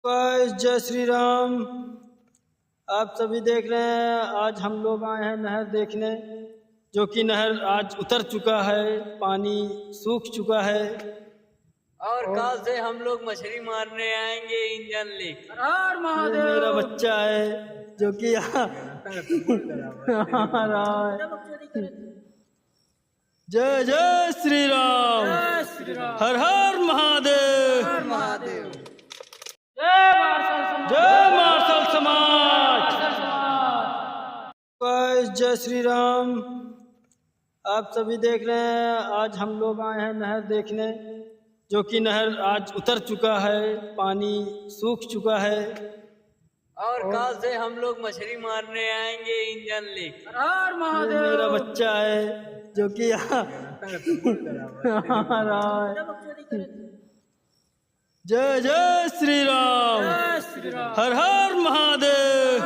Guys जय श्री राम। आप सभी देख रहे हैं, आज हम लोग आए हैं नहर देखने, जो कि नहर आज उतर चुका है, पानी सूख चुका है और कल से हम लोग मछली मारने आएंगे इंजन लेकर। ये मेरा बच्चा है जो कि यहाँ आ रहा है। जय जय श्री राम, हर हर महादेव, जय मार्शल समाज। गाइस जय श्री राम। आप सभी देख रहे हैं, आज हम लोग आए हैं नहर देखने, जो कि नहर आज उतर चुका है, पानी सूख चुका है और कल से हम लोग मछली मारने आएंगे इंजन लेकर। ये मेरा बच्चा है जो कि यहाँ आ रहा है। जय जय श्री राम, हर हर महादेव।